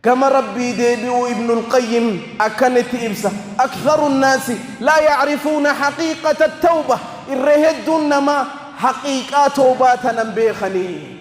كما ربي ديبيو ابن القيم أكنت إبسة أكثر الناس لا يعرفون حقيقة التوبة الرهدون ما حقيقة توباتنا بيخني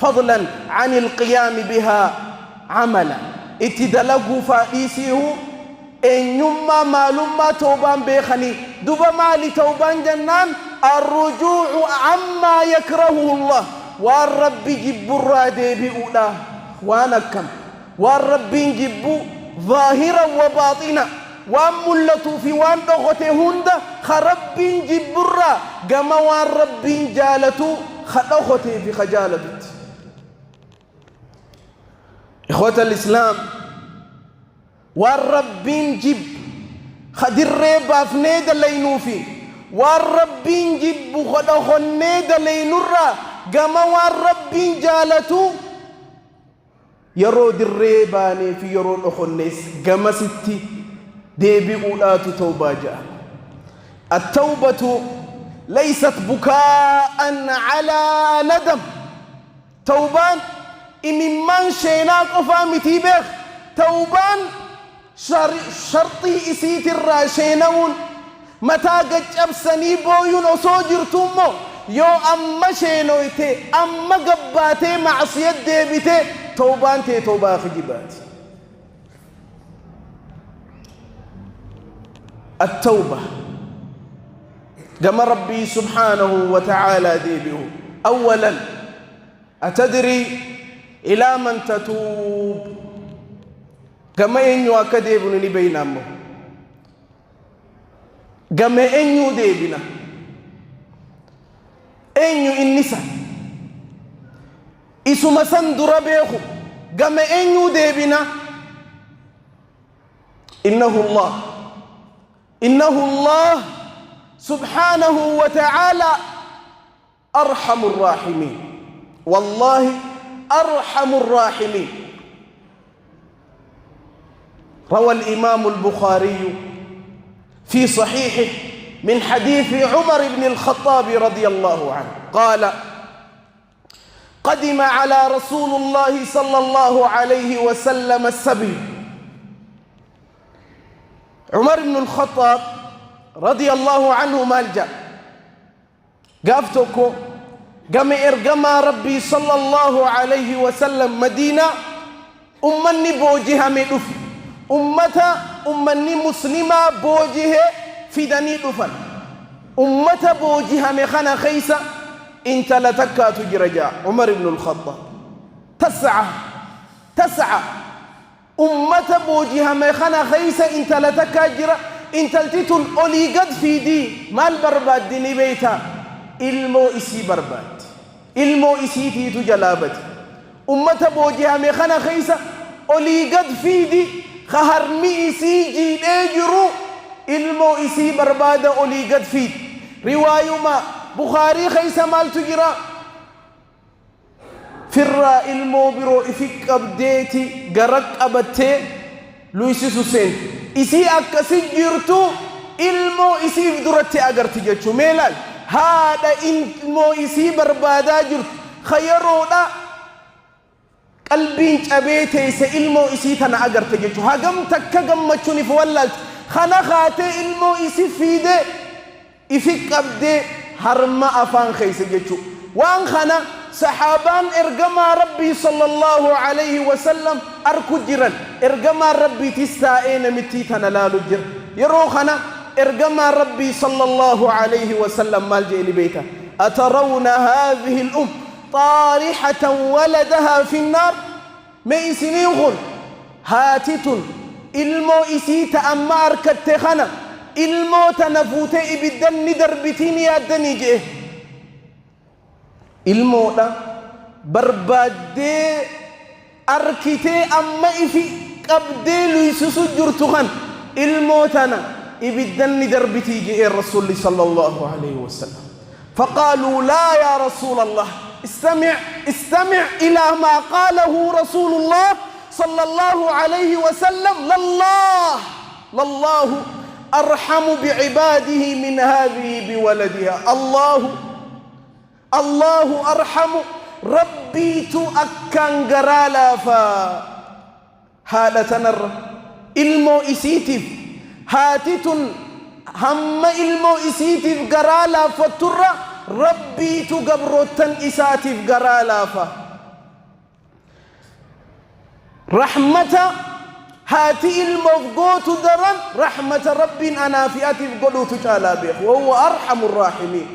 فضلا عن القيام بها عملا اتدلقوا فائسيه إن يما معلومة توبان بيخني دوبا مالي توبان جنان الرجوع عما يكرهه الله والرب جبر ديبيو له وانا كم والرب جبو ظاهرا وباطنا وملتو في وان دغته هند خرب جبرا كما والرب جالتو خدغته في خجالت إخوة الإسلام والرب جب خدر بافنيد لينوفي والرب جب خدغنيد لينورا كما والرب جالتو يرو دريباني في يرو الأخنس كما ستي ديبي أولات توبة جاء التوبة ليست بكاء على ندم توبان إن من شيناك أفامتي بيخ توبان شرطي إسيت الراشينون متى قد أبسني بويون أصوجر تمو يو أما شينويتي أما قباتي معصية ديبتي توبان تي توبا خجبات التوبة كما ربي سبحانه وتعالى ديبه أولا أتدري إلى من تتوب كما إنيو أكديبني بينامه كما إنيو ديبنا إنيو النساء إسما سندر بيخو كما إنيو ديبنا إنه الله سبحانه وتعالى أرحم الراحمين والله أرحم الراحمين روى الإمام البخاري في صحيحه من حديث عمر بن الخطاب رضي الله عنه قال قدم على رسول الله صلى الله عليه وسلم السبي عمر بن الخطاب رضي الله عنه مالجا قافتكو قام إرقما ربي صلى الله عليه وسلم مدينة أمني بوجهة مدف أمني مسلمة بوجهة في دني دفن أمة بوجهة مخانا خيسة انت لتكا تجرجا عمر بن الخطاب تسعى أمة بوجهة مخانا خيسة انت لتكا جرا انت التتل أولي قد في دي مال برباد ديني بيتا ilmo isi barbad ilmo isi titu jalabati ummata bojiha me khana khaysa oli gad fidi khaharmi isi jide juru ilmo isi barbada oli gad fid riwayuma bukhari khaysa mal tujira firra ilmo biro ifik abdeti garak abatte luisi susen isi akasi jirtu ilmo isi durati agarti jechu melal هذا إنمو يسي بربادا جرت خيرو دا قلبين جبيتي سإلمو يسي تنا أجر تجيشو هاقم تكا قمتشوني فولالت خنا خاتي إلمو يسي فيدي إفك أبدي هرما أفان خيس جيشو وان خنا صحابان إرقما ربي صلى الله عليه وسلم أركو جرن إرقما ربي تستائين متي تنا لالو جر يرو خنا إرقما ربي صلى الله عليه وسلم مالجئ لبيته أترون هذه الأم طارحة ولدها في النار ميسني يغل هاتت إلمو إسيت أمار كتخنا إلمو تنفوتي بالدن دربتين يا دني جئه إلمو دا بربادي أركتي أما إفي قبدي ليسسو جرتخن إلمو تنا إبدن دربتي جئ الرسول صلى الله عليه وسلم فقالوا لا يا رسول الله استمع إلى ما قاله رسول الله صلى الله عليه وسلم لله أرحم بعباده من هذه بولدها الله أرحم ربي تؤكن قرالا هذا تنر إلمو إسيتف هاتتن هم إلمو إسيتف قرالا فتر ربي تقبروتن إساتف قرالا رحمة هاتي المفقوت درن رحمة رب أنا في أتف قلوت تعالى بيخ وهو أرحم الراحمين.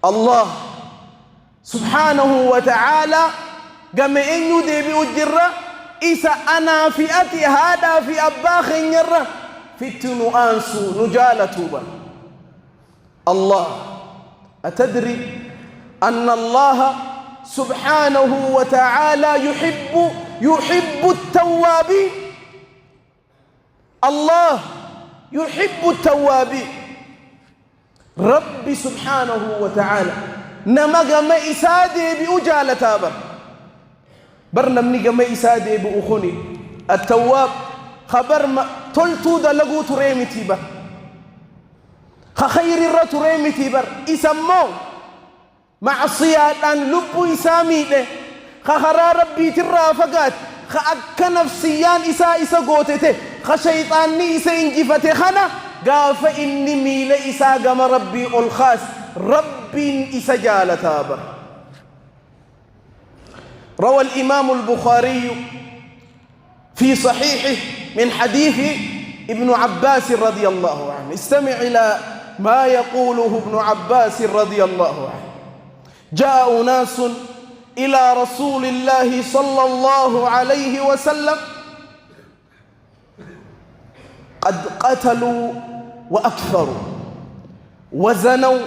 الله سبحانه وتعالى قام إن يدي بأجرة إسا أنا في أتي هذا في أباخ يرى في التنو أنسو نجالة توبا. الله أتدري أن الله سبحانه وتعالى يحب التوابين. الله يحب التوابين. ربي سبحانه وتعالى نمغ ما إسادي بأجالة تابا برنمني ما إسادي بأخوني التواب خبر ما تلتو دلقو تريمي تيبا خير الرا تريمي تيبر إسمو معصيات أن لبو إسامي له خرا ربي ترى فقات خأك نفسيان إسا قوتته خشيطاني إسا إنجفته خنا قاف إني ميل إسا قم ربي الخاص ربي إسا جال تابر. روى الإمام البخاري في صحيحه من حديث ابن عباس رضي الله عنه. استمع إلى ما يقوله ابن عباس رضي الله عنه. جاء ناس إلى رسول الله صلى الله عليه وسلم قد قتلوا وأكثروا وزنوا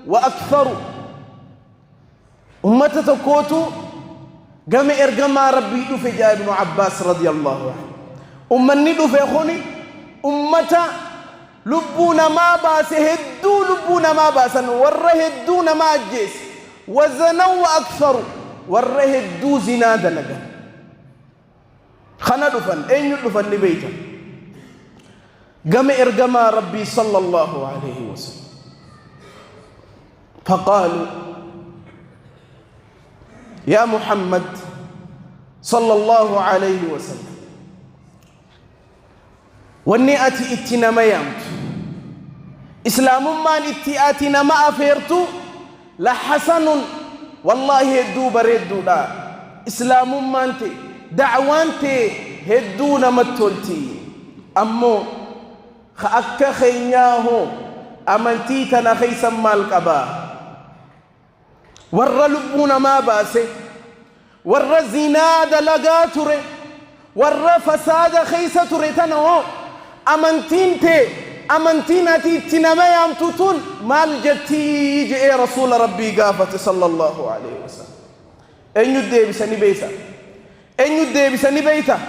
وأكثروا أمة تكوتوا قام إرقم ربي دفع ابن عباس رضي الله عنه أمني دفع خوني أمة لبونا ما باس هدو لبونا ما باسن ور هدونا ما جيس وزنوا وأكثروا ور هدو زناد لغا خنا دفن أين دفن لبيتا قام إرقم ربي صلى الله عليه وسلم فقالوا يا محمد صلى الله عليه وسلم وني أتي إتنا ما يمت إسلام ما نتي ما أفيرتو لحسن والله هدو بريدو لا إسلام ما أنت دعوانتي هدو نمتولتي أمو خأك خينياهو أمنتي تنخي سمال كبا ور لبونا ما باسي ور زناد لغاتوري ور فساد خيسة تنو أمنتينتي تنما يامتوتون مال جتي جئ رسول ربي قافت صلى الله عليه وسلم أين يدي بسني بيتا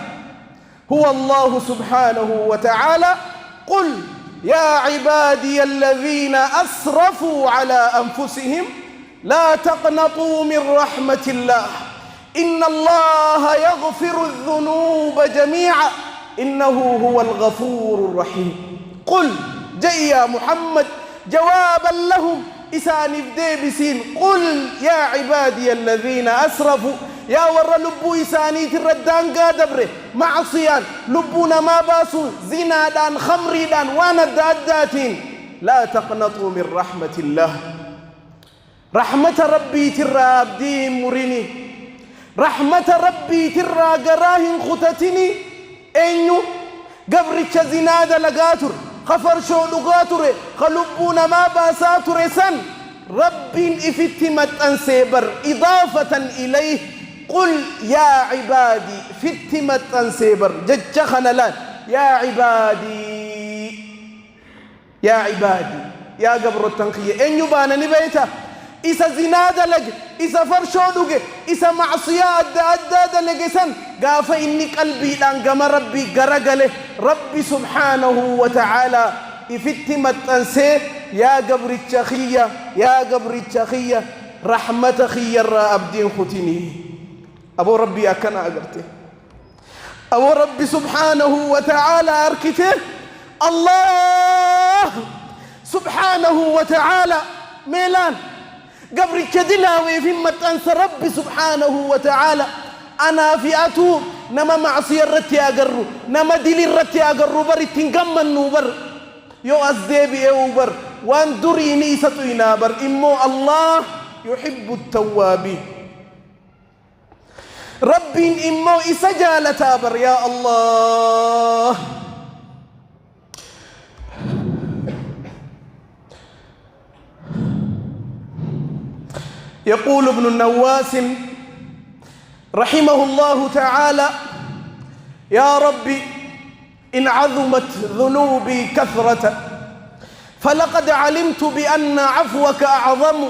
هو الله سبحانه وتعالى قل يا عبادي الذين أسرفوا على أنفسهم لا تقنطوا من رحمة الله إن الله يغفر الذنوب جميعا إنه هو الغفور الرحيم. قل جاء يا محمد جوابا لهم إسان بديبسين قل يا عبادي الذين أسرفوا يا ور لبو إساني تردان قادبره معصيان لبونا ما باسون زنا دان خمري دان وانا داداتين لا تقنطوا من رحمة الله رحمة ربي ترى أبدي مريني رحمة ربي ترى قراهن ختتني أينو قبرك زناد لقاتر خفر شو لقاتر خلبونا ما باساتر سن رب إفتمت أنسيبر إضافة إليه قل يا عبادي فتمت أنسيبر جج خنلان يا عبادي يا قبر التنقية أين يبانا نبيته إسا زناد لك إسا فرشو لك إسا معصية أدى لك سن قاف إني قلبي لانقم ربي قرقله ربي سبحانه وتعالى إفتمت أنسي يا قبر التخية رحمة خير أبدين ختني أبو ربي أكنا أقرته أبو ربي سبحانه وتعالى أركته الله سبحانه وتعالى ميلان قبر كدلاوي في متأنس ربي سبحانه وتعالى أنا في أتوب نما معصية رتي أقرو نما دلي رتي أقرو بر تنقم النوبر يو أزديبي أوبر وان دري نيسة ينابر إمو الله يحب التوابين ربي إمو إسجال تابر يا الله. يقول ابن النواس رحمه الله تعالى يا ربي إن عظمت ذنوبي كثرة فلقد علمت بأن عفوك أعظم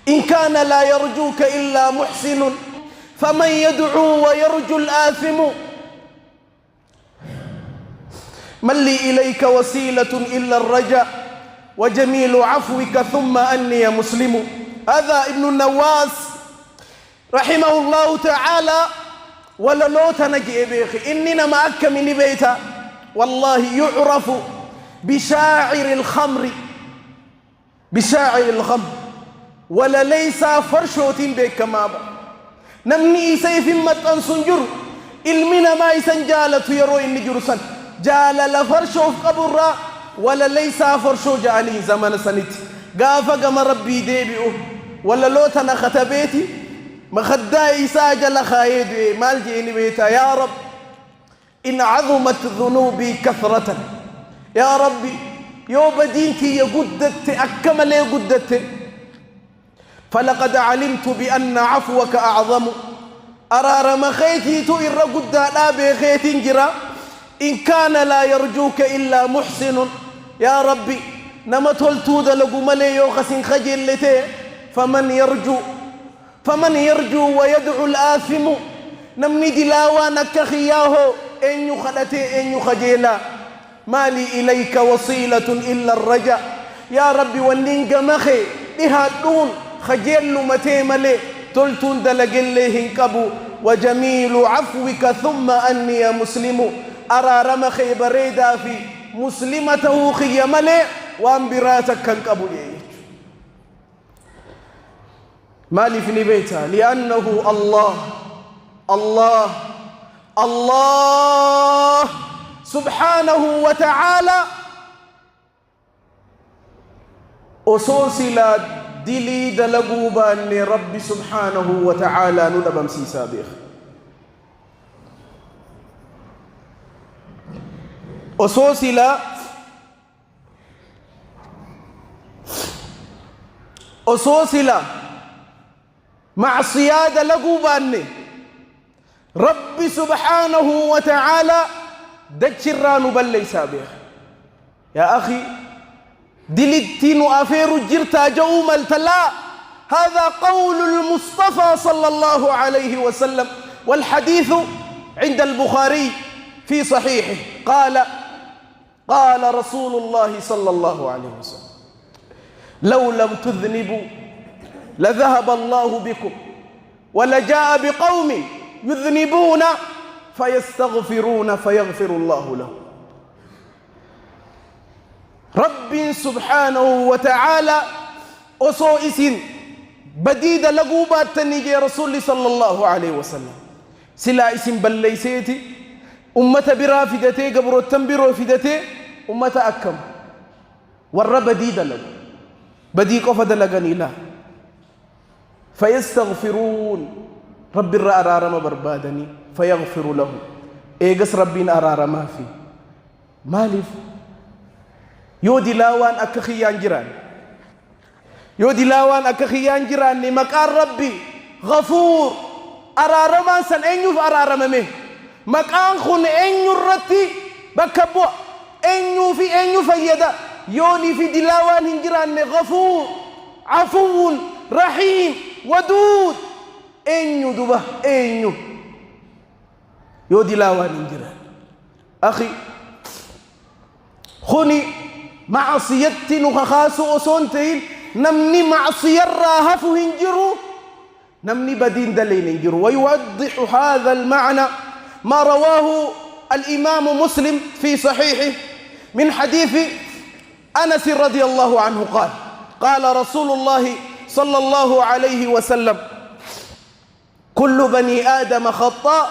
إن كان لا يرجوك إلا محسن فمن يدعو ويرجو الآثم من لي إليك وسيلة إلا الرجاء وجميل عفوك ثم أني مسلم. هذا ابن النواس رحمه الله تعالى ولا لو تنجي بيخي إننا معك من بيتا والله يعرف بشاعر الخمر ولا ليس فرشوت بك مابا نمني سيف متن سنجر المنا ما يسنجالت يرو إن جرسن جال لفرشوف قبرا ولا ليس فرشو جاني زمن سنت قافا قم ربي ديبئو ولا لو تنخت بيتي مخداي ساجل خايد مال جيني بيتا يا رب إن عظمت ذنوبي كثرة يا ربي يو بدينتي يقدت أكمل يقدت فلقد علمت بأن عفوك أعظم أرار ما خيتي تؤر قد لا بخيت جرا إن كان لا يرجوك إلا محسن يا ربي نما تولتود لقم لي يوخس خجل لتي فمن يرجو ويدعو الآثم نمني دلاوانك خياه إن يخلتي إن يخجيلا ما لي إليك وصيلة إلا الرجاء يا ربي وننق مخي إهادون خجل متي ملي تلتون دلقل هنكبو وجميل عفوك ثم أني مسلم أرى رمخي بريدا في مسلمته خي ملي وانبراتك كنكبو مالي في بيتها لأنه الله سبحانه وتعالى أصوصي دلي دلقوبا أن ربي سبحانه وتعالى ندبم سيسابيخ أصوصي مع صيادة لقوبا أن ربي سبحانه وتعالى دجران بل سابيخ يا أخي دلتين أفير جرتا جوم التلا هذا قول المصطفى صلى الله عليه وسلم والحديث عند البخاري في صحيحه قال رسول الله صلى الله عليه وسلم لو لم تذنبوا لذهب الله بكم ولجاء بقوم يذنبون فيستغفرون فيغفر الله لهم. رب سبحانه وتعالى أصوئس بديد لقوبات تنجي رسول صلى الله عليه وسلم سلا اسم بليسيتي أمة برافدتي قبر التنبير وفدتي أمة أكم ور بديد لقو بديك أفد لقني لا فيستغفرون رب الرأرارم بربادني فيغفر له إيقس ربين أرارما في مالف يودي لاوان أكخيان جيران مكان ربي غفور أرارما سن أنيو أرارما مكان خن أنيو الرتي بكبوا أنيو فيدا يوني في دلاوان هنجران غفور عفو رحيم ودود أنيو دبا أنيو يودي لاوان هنجران أخي خني معصيتي نخخاسو أصونتين نمني معصية راهف هنجرو نمني بدين دلين هنجرو. ويوضح هذا المعنى ما رواه الإمام مسلم في صحيحه من حديث أنس رضي الله عنه قال رسول الله صلى الله عليه وسلم كل بني آدم خطاء